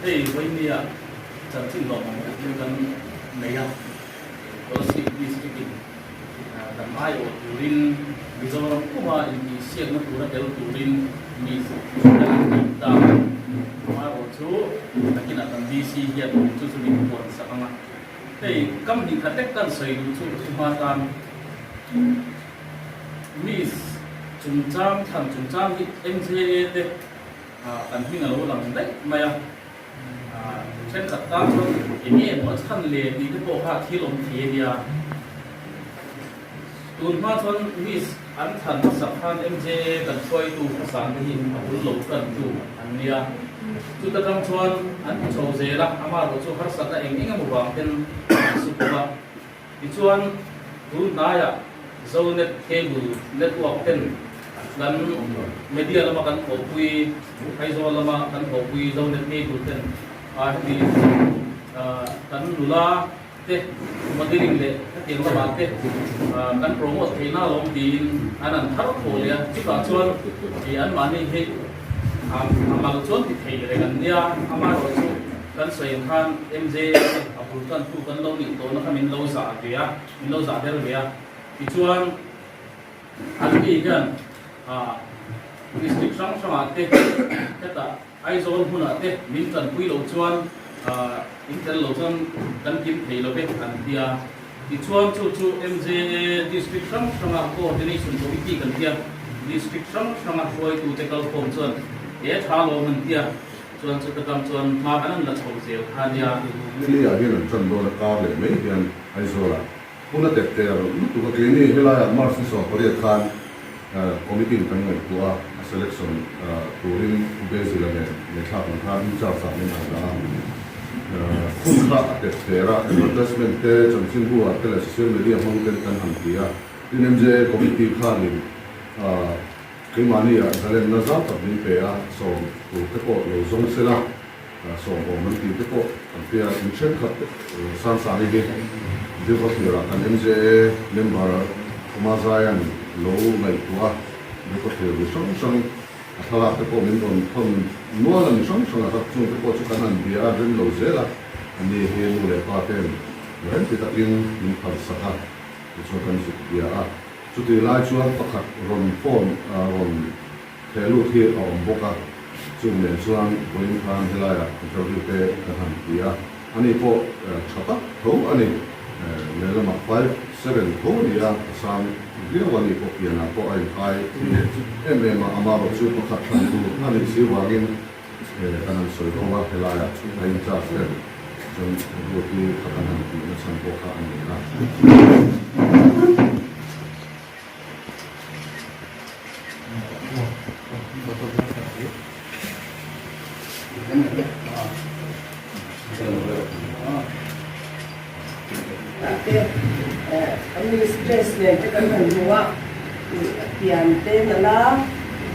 hey với nia chẳng chừng lòng như gần này à Kolasib district dan mai o turin Mizoram kuma ini siang na tura del turin mi ta ma o chu nakina tan DC hiya chu chu ni pon sakanga hey kam ni khatek kan sei chu ma tan mis chungcham tham chungcham hi MCA te kan hinga lo lang dai maya chen khat ta chu enge mo chan le ni te po ha thilom thia tuần hoa xuân mis ăn thần sập han MJ cần xoay tu sáng cái hình ở lỗ cần tu anh nia tu ta trong xuân ăn trâu dê la ama rồi chú hát sẵn là anh nghe một vòng tên super thì xuân tu nãy à zone net cable network tên gần media là mà cần phổ quy hay do là mà cần phổ quy zone net cable tên thì cần lula thế mà đi lên lệ các tiếng là bạn thế căn promote thì nó làm gì anh ăn thắt khổ liền chứ còn chuan thì anh mà đi hết mà chuan thì thầy lại gần nia mà rồi chú căn sợi than MJ approve căn tu căn lâu nhịn tối nó không mình lâu giả kìa mình lâu giả thế rồi kìa thì chuan anh đi gần restriction sama thế cái ta ai zone huna thế mình cần quy lâu chuan Intel lojan kan kim thei lo be an dia ti chuan chu MJ district sang sanga coordination committee kan dia district sang sanga hoi tu te kal form chuan e tha lo han dia chuan chu ta kam chuan ma kan la chho zeu ha dia ni ya hian chan do la ka le me hian ai zo la puna te te ro tu ko ni hela ya mar si so pori khan committee kan ngai tu a selection turin bezila ne tha kan kha in cha sa ne na khung kha te tera advertisement te chamchin bua te la social media hong ten kan ham tia MJ committee kha ni cái mani à dalen na za ta bin pe a so tu te ko lo zong se la so o man ti te ko an pe a in chen khat san sa ni ge Bilkhawthlir kan MJ member kuma zayan lo mai tua Bilkhawthlir lu song song athala te ko min don thon nual an song song a chu te ko chu kan an bia ren lo zela ani he nu le pa ten ren ti ta in min khar sa ha chu kan su bia a chu ti lai chuan pakhat ron phone ron thelu thi a om boka chu me chuan boin khan helaya interview te kan han bia ani po chata tho ani lelama 5-7 tho dia sam dia wani ko piana ko ai kai em ama ro chu pakhat than tu ani si wangin kanan soi ko wa helaya ai cha se chon ro ti khakan han ti na chan ko kha ani na Ani stress ne te kan han huwa pian te nala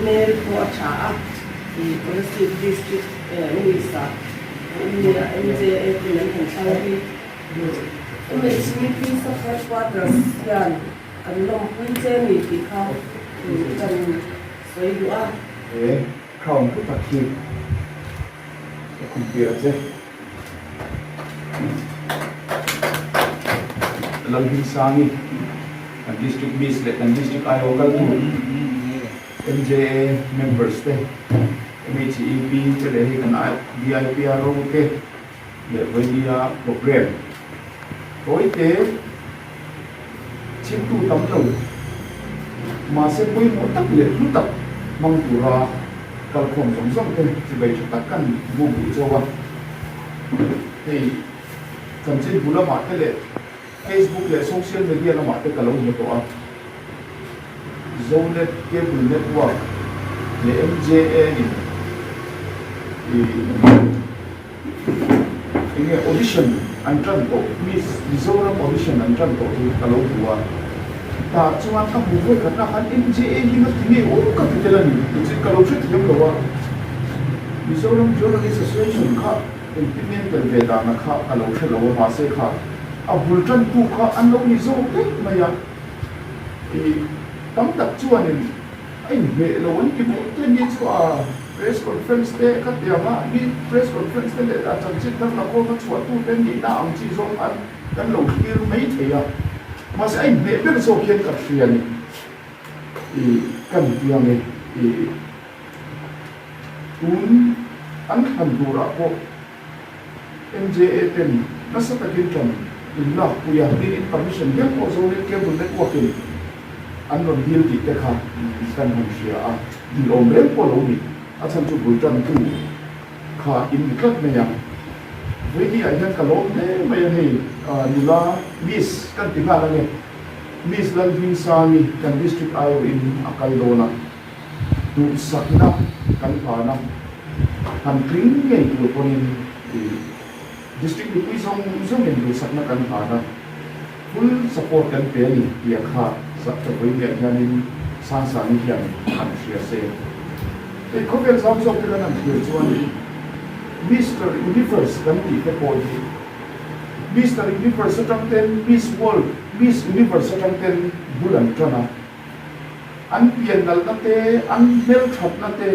mail ko acha i Kolasib district ni sa ni MJ nan han sawi umi snipi sa fresh water yan kan long pui che ni ti kha kan soi dua Kawn ku takhi kumpira che Lalhmingsangi district bis le district local tu MJA members te MHEP te le kan VIP ro te le vedia program toi te chim tu tam lo ma se pui mo tak le tu tak mang pura kal khom som te ti bai chu tak kan mo bu chawa hey kan chin bula ma te le Facebook le social media la ma te kalong mo to a zone cable network le MJA ni audition antran to Mizoram audition antran to kalong buwa ta chuan ka bu ve kan na MJA ni na tingi o ka titelani chi kalong che thiam lo wa Mizoram Journalist Association kha implemental ve da na kha kalong che lo ma se kha a bultan tu kha an lo ni zo te maya tam tak chuan in ai ve lo an ki bo te ni chu a press conference te ka tianga ni press conference te le a chan chit thang la ko ka chua tu ten ni na ang chi zong an kan lo hir mai theya ma se ai be be so khen ka thria ni kan tiang e un an han dura ko MJA ten nasa takin kan illa kuya ni permission dia ko zo le ke bun network ni an non deal ti te kha kan han sia a di om le ko lo ni a chan chu bul tan tu kha in klat me yang với cái ảnh nhân cả lỗ thế bây giờ thì nula Miss kan tinggal lagi Miss Lalhmingsangi kan district ayo in Akaidona tu sakna kan pana han kring ngai tu ponin district ni song yang tu sakna kan pana full support kan pe ni ya kha sak ta boi ya janin san san ni yang han sia se e ko vel sam so kan an tu chuan Mr. Universe kan ti te po ni Mr. Universe atang ten Miss World Miss Universe atang ten bulan trana an pian dal na te an mel that na te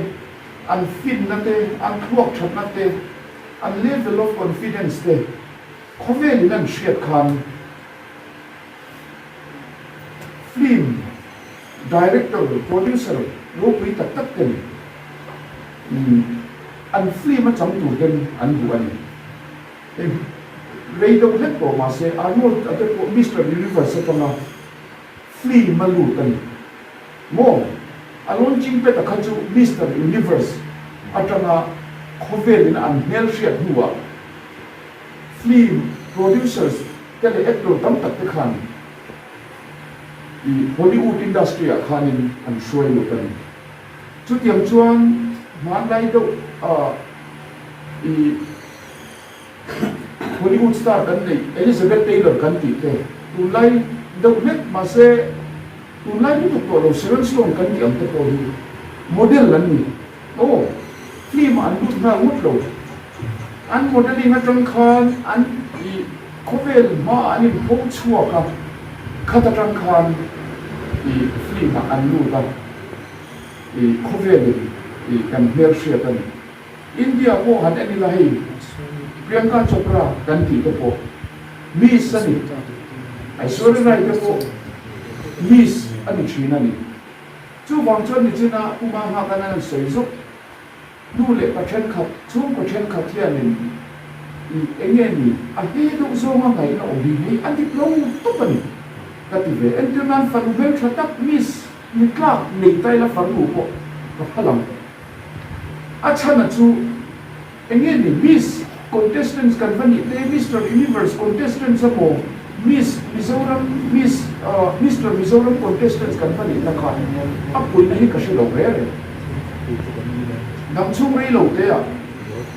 an fin na te an thuak that na te an level of confidence te khovel nan shiat khan film director producer ro pui tak tak ten an film ma cham tu den an bu ani radio let ko ma se Arnold at ko Mr. Universe atanga film malu tan mo alon ching pe ta khachu Mr. Universe atanga khovel in an hel shiat huwa film producers tele actor tam tak te khan i Hollywood industry a khanin an shoi lu tan chu tiam chuan man lai do i Hollywood star kan nei Elizabeth Taylor kan ti te tu lai do net ma se tu lai ni to lo Sharon Stone kan ti am te ko hi model lan ni oh film an lut na ut lo an modeling atang khan an i khovel ma ani po chua ka khata tang khan i film an lu ta i khovel i kan her shia tan India ko han ani la hi Priyanka Chopra kan ti te po Miss ani Aishwarya Rai te po Miss ani China ni chu wang chuan ni china kuma ha kana soi zo du le pathen khat chu pathen khat hian in enge ni a he do zo ma ngai na obi ni an ti plong to pani ka ti ve en tu nan fan vel thatak Miss ni klak ni tai la fan lu ko ka phalam a chana chu enge ni Miss contestants kan vani te Mr. Universe contestants apo Miss Mizoram Mr. Mizoram contestants kan vani na kha apui na hi ka shilo re nam chung rei lo te a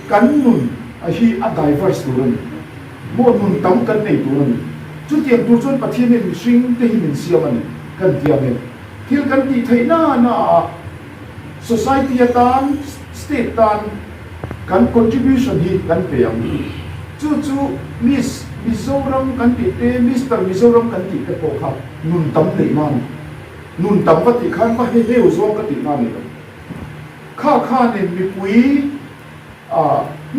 kan nun a hi a diverse turan mo nun tam kan nei turan chu tiam tu chon pathian in sing te hi min siam ani kan tiam e thil kan ti theina na society atan state tan kan contribution hi kan pe am chu Miss Mizoram kan ti te Mr. Mizoram kan ti te po kha nun tam nei man nun tam va ti khan pa he he zo ka ti na ni kha ne mi pui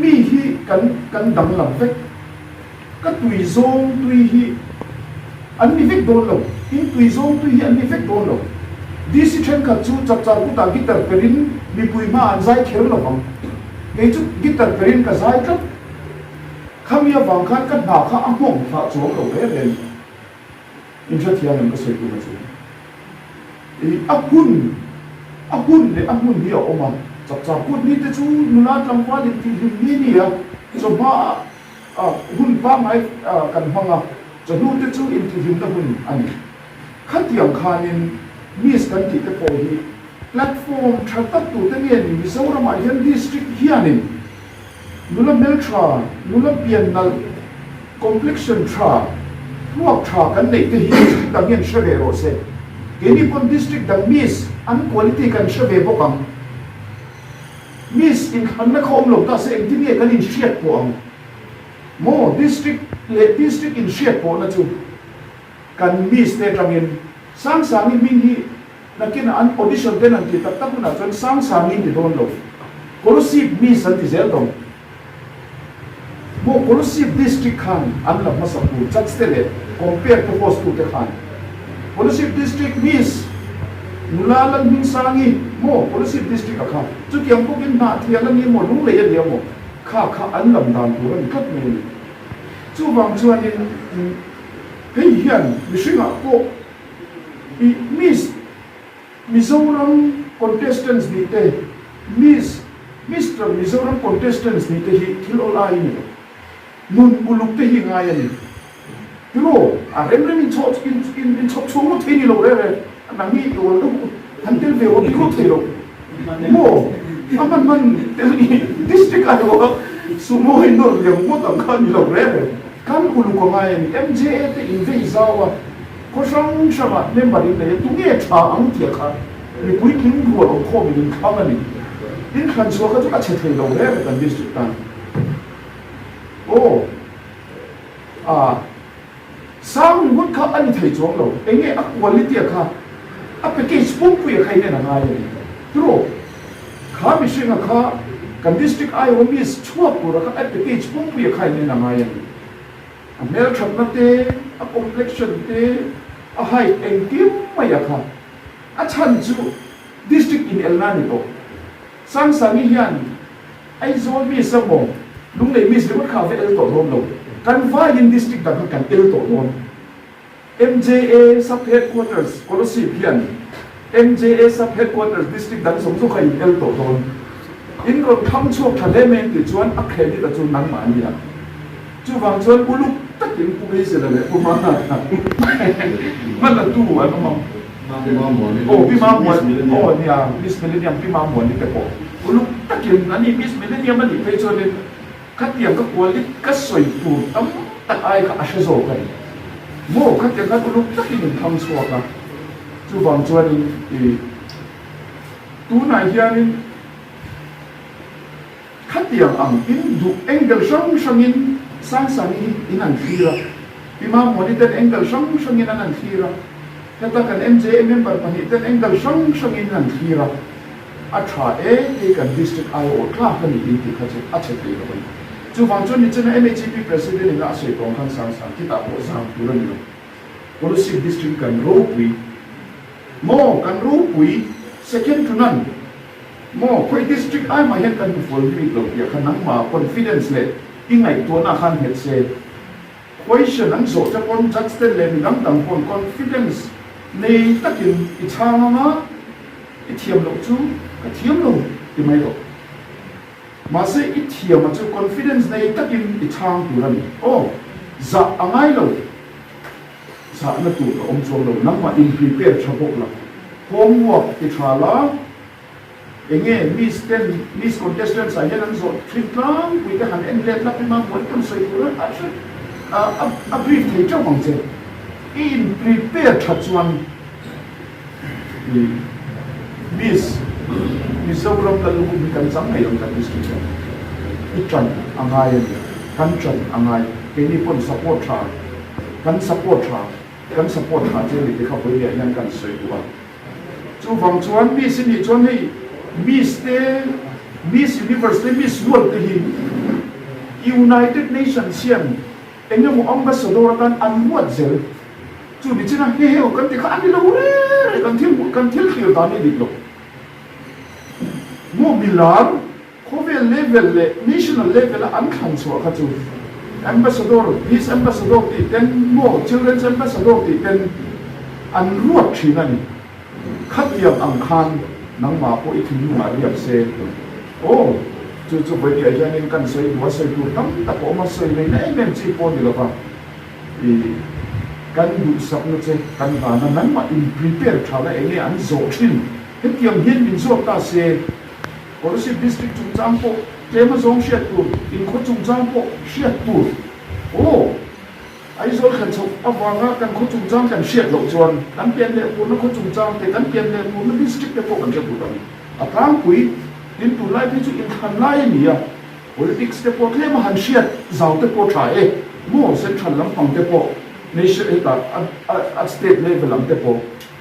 mi hi kan dang lam vek ka tui zong tui hi an ni vek don lo in tui zong tui hi an ni vek don lo disi chen kha chu chap char ku ta gitar perin mi pui ma an zai khel lo bang cái chút gitar perin ka zai kat khamia wang khan kat na kha among tha chuang lo ve ren in tha thian an ka sei tu ma chu e ahun le ahun hi oma chap chap put ni te chu nula tlang fa din ti ni ni ya so ba hun ba mai kan hanga so nu te chu in ti him da hun ani khat tiang khanin Miss kan ti te po hi platform thatak tu te nge ni Mizoram a hian district hianin nula mel tra nula pian nal complexion tra huak tra kan nei te hi dang hian shave ro se keni pon district dang Miss an quality kan shave bokang Miss in khan na khom lo ta se eng ti nge kan in shiat po ang mo district in shiat po na chu kan Miss te tangin sang min hi nakin an audition ten an ti tak tak na chon sang ti don lo Kolasib mi santi zel dong mo Kolasib district khan an lam masapu judge tele compare to post to te khan Kolasib district mis Lalhmingsangi mo Kolasib district akha chu kyang ko kin na thiala ni mo lung le ya mo kha an lam dan tu ran kat me chu wang chuan in hei hian mishinga ko I Mizoram contestants ni te Mr. Mizoram contestants ni te hi thil olai ni nun uluk te hi ngai ani pero a remrem in chok chung the ni lo re nangi lo lo hantel ve o bi ko the lo mo man district a lo sumo in no le mo tam khan ni lo re kan uluk ko ngai ani MJA te in ve zawa ko sang shama member in le tu nge tha ang tia kha ni pui king ru lo ko mi in khamani in khan so ka tu a che the lo re kan district tan oh sang ngut kha ani thei chong lo enge a quality kha a package pum pu khai ne na ngai ni tro kha mi shinga kha kan district ai o mi chua pu ra kha a package pum pu khai ne na ngai ni a mel thap na te a complexion te a height and kim ma ya kha a chan chu district in elnani to sang sangi hian ai zo mi samo lung nei mi se ma kha ve el to rom lo kan vai in district da kan el to rom MJA sub headquarters Kolasib hian MJA sub headquarters district da som so khai el to rom in ro tham chuak thalemen ti chuan a kheli da chu nang ma ni ya chu wang chuan uluk takin pu be se la le pu ma la tu an ma oh pi ma mo oh ni a Miss Millennium pi ma mo ni te po uluk takin ani Miss Millennium ani pe chuan le katiang ka quality ka soi tu tam tak ai ka ashe zo ka mo katiang ka uluk takin tham chuak ka chu wang chuan ni tu na hian katiang ang in du engel shangin sang sangi inan khira pima monitor engel shangin anan khira kata kan MJA member pani ten engel shangin anan khira atha e kan district IO kla kan ni ti khache ache te lo chu wang chon ni chena MHP president na se tong kan sang kita po sang turan ni Kolasib district kan ro pui second to none mo koi district ai ma hen kan full mi lo ya kan ma confidence le ingai to na khan het se question ang zo cha kon judge te le ngam dang kon confidence nei takin I chama ma I thiam lo chu ka thiam lo ti mai lo ma se I thiam ma chu confidence nei takin I chang tu ran oh za angai lo sa na tu ka om chong lo nang ma in prepare chabok la homework ti thala enge miss contestants I haven't so tritlang we can end let la pima mo kan sai pura a brief thei chang mang che in prepare thatchuan miss Mizoram la lu mi kan sang ngai ang kan district itran angai kan chan angai ke ni pon support tha kan support tha je li kha poi ya yan kan sai tu chu wang chuan mi sin ni chuan hei Miss Universe Miss World hi United Nations sian engge mo ambassador kan anwat zel chu bi china he kan ti kha ani lo re kan thil khil ta ni dik lo mo bilar khove level le national level an khan so kha chu ambassador peace ambassador ti ten mo children's ambassador ti ten an ruat thina ni khatiam ang khan nang ma po ikin ma riap se oh chu bai dia janin kan sai wa sai tu tam ta ko ma sai nei nei men chi po ni lo pa I kan du sap no che kan ba na nan ma in prepare thala enge an zo thin hetiam hin min zo ta se Kolasib district chung chang po tema zong shet tu in ko chung chang po shet tu oh ai zo khan chok awanga kan ko chung chang kan shet lo chuan kan pian le pu no ko chung chang te kan pian le pu no district te po kan che pu ta a tang pui in tu lai pe chu in khan lai ni ya politics te po tle ma han shet zau te po tha e mo central lampang te po nation eta at state level lam te po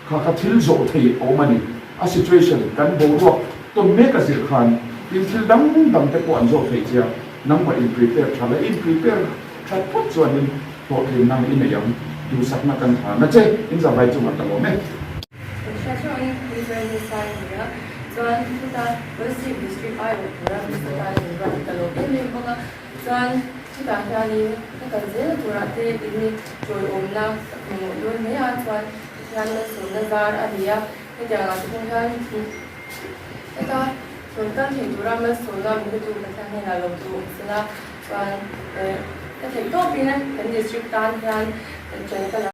kha thil zo thei o mani a situation kan bo ro to make a sir khan tin thil dam te pawh an zawk thei chia nangma in prepare thala in prepare tha thot chuan in to thei nang in ayam du sakna kan tha na che in za vai chu ma ta lo me Construction Mizoram Area, John Puta, Kolasib District Iowa, Mr. Rantalo, Bilkhawthlir, John Puta Rani, Kawnveng, Turate, Ini, Joy Omna, Mudun, Maya, John, Yana Sunazar, Adia, Indiana, Tungan, Eka, Tunkan, Hindurama, Sola, Mutu, Katana, Lotu, Sina, John, the Topina, and District Tan, and Jennifer.